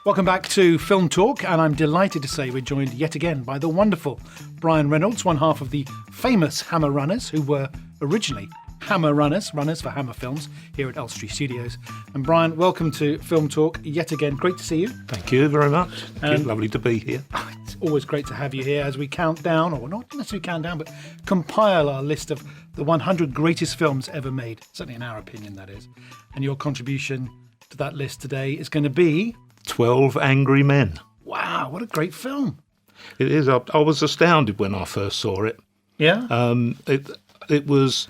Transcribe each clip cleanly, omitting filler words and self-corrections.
Welcome back to Film Talk, and I'm delighted to say we're joined yet again by the wonderful Brian Reynolds, one half of the famous Hammer Runners, who were originally Hammer Runners for Hammer Films here at Elstree Studios. And Brian, welcome to Film Talk yet again. Great to see you. Thank you very much. It's lovely to be here. It's always great to have you here as we count down, or not necessarily count down, but compile our list of the 100 greatest films ever made, certainly in our opinion, that is. And your contribution to that list today is going to be 12 Angry Men. Wow, what a great film. It is. I was astounded when I first saw it. Yeah? It was,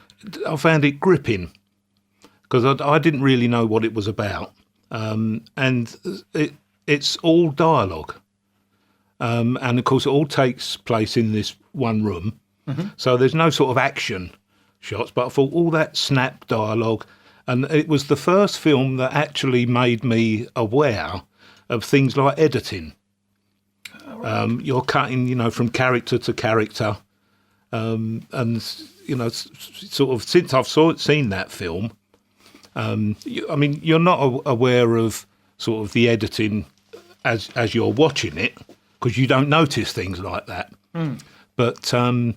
I found it gripping because I didn't really know what it was about. And it's all dialogue. And of course it all takes place in this one room. Mm-hmm. So there's no sort of action shots, but I thought all that snap dialogue, and it was the first film that actually made me aware of things like editing. Right. You're cutting, from character to character. And, sort of since I've seen that film, you're not aware of sort of the editing as you're watching it, because you don't notice things like that. Mm. But so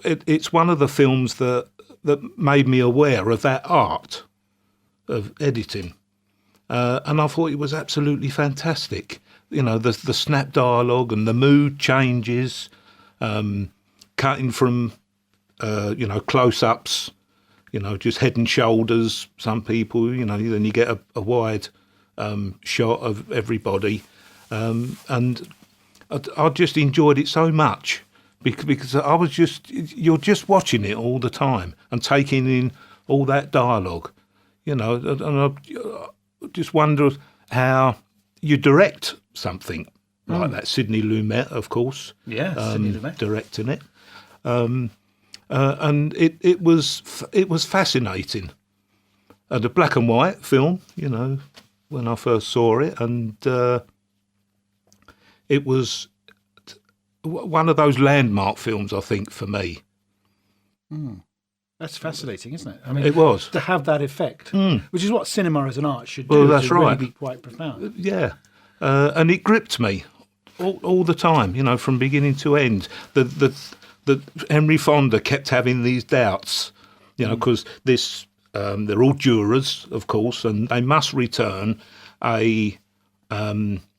it's one of the films that made me aware of that art of editing. And I thought it was absolutely fantastic. The snap dialogue and the mood changes, cutting from, close-ups, just head and shoulders, some people, then you get a wide shot of everybody. And I just enjoyed it so much because you're just watching it all the time and taking in all that dialogue, and I just wonder how you direct something like that. Sidney Lumet, of course. Yeah, Sidney Lumet. Directing it. And it was fascinating. The black and white film, when I first saw it, and it was one of those landmark films, I think, for me. Mm. That's fascinating, isn't it? I mean, it was. To have that effect, which is what cinema as an art should do. Well, that's right. Really be quite profound. Yeah. And it gripped me all the time, from beginning to end. The Henry Fonda kept having these doubts, because they're all jurors, of course, and they must return a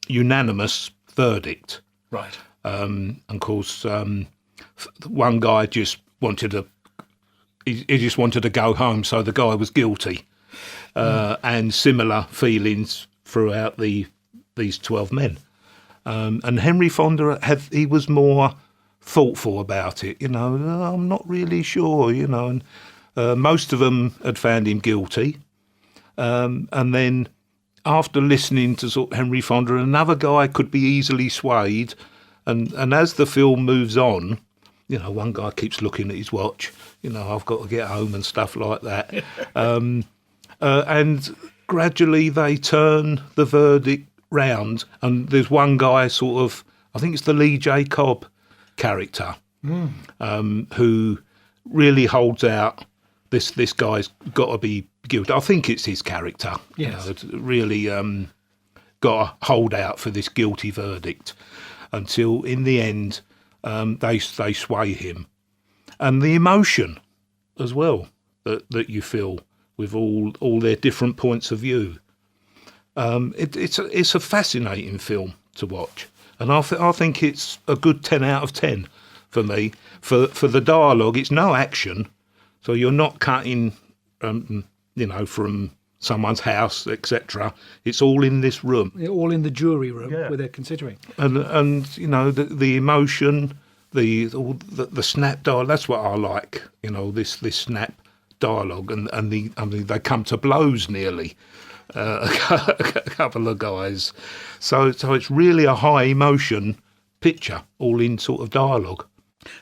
unanimous verdict. Right. And of course, one guy just wanted to. He just wanted to go home, so the guy was guilty, and similar feelings throughout these 12 men. And Henry Fonda he was more thoughtful about it. I'm not really sure. And most of them had found him guilty, and then after listening to sort of Henry Fonda, another guy could be easily swayed, and as the film moves on. One guy keeps looking at his watch, I've got to get home and stuff like that. And gradually they turn the verdict round, and there's one guy sort of, I think it's the Lee J. Cobb character, who really holds out, this guy's got to be guilty. I think it's his character. Yes. It's really got to hold out for this guilty verdict until in the end, they sway him, and the emotion as well that you feel with all their different points of view. It's a fascinating film to watch, and I think it's a good 10 out of 10 for me. For the dialogue, it's no action, so you're not cutting, from someone's house, etc. It's all in this room. They're all in the jury room where they're considering. And the emotion, the snap dialogue. That's what I like. This snap dialogue, and they come to blows nearly. A couple of guys. So it's really a high emotion picture, all in sort of dialogue.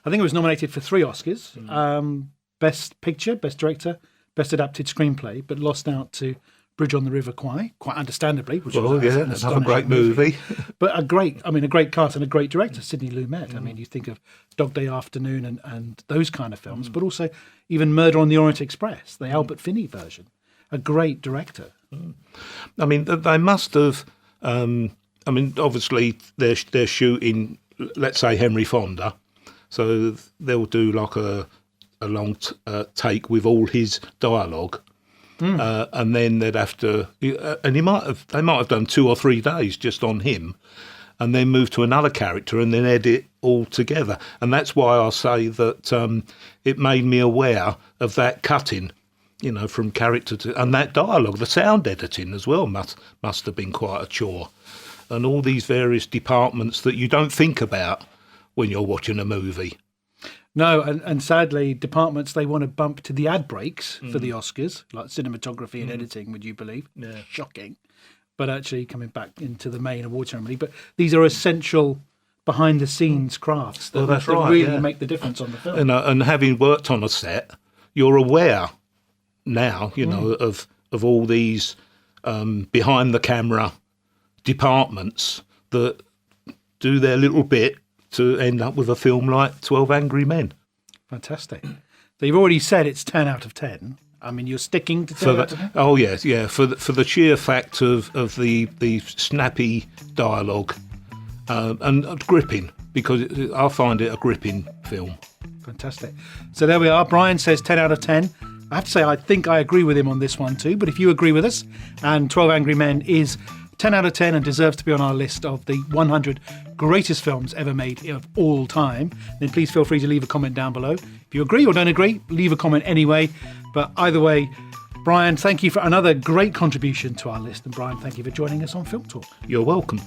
I think it was nominated for 3 Oscars: Best Picture, Best Director, Best Adapted Screenplay, but lost out to Bridge on the River Kwai, quite understandably. Which was another great movie. But a great cast and a great director, Sidney Lumet. I mean, you think of Dog Day Afternoon and those kind of films, but also even Murder on the Orient Express, the Albert Finney version. A great director. I mean, they must have I mean, obviously they're shooting, let's say Henry Fonda, so they'll do like a long take with all his dialogue, and then they'd have to, and they might have done 2 or 3 days just on him, and then move to another character and then edit all together. And that's why I say that it made me aware of that cutting, from character to, and that dialogue, the sound editing as well must have been quite a chore, and all these various departments that you don't think about when you're watching a movie. No, and sadly, departments they want to bump to the ad breaks for the Oscars, like cinematography and editing, would you believe? Yeah. Shocking. But actually coming back into the main award ceremony. But these are essential behind-the-scenes crafts that, really make the difference on the film. And having worked on a set, you're aware now, of all these behind-the-camera departments that do their little bit to end up with a film like 12 Angry Men. Fantastic. So you've already said it's 10 out of 10. I mean, you're sticking to 10 out of 10? Oh, yes, yeah. For the sheer fact of the snappy dialogue and gripping, because I find it a gripping film. Fantastic. So there we are. Brian says 10 out of 10. I have to say, I think I agree with him on this one too. But if you agree with us, and 12 Angry Men is 10 out of 10 and deserves to be on our list of the 100 greatest films ever made of all time, then please feel free to leave a comment down below. If you agree or don't agree, leave a comment anyway. But either way, Brian, thank you for another great contribution to our list. And Brian, thank you for joining us on Film Talk. You're welcome.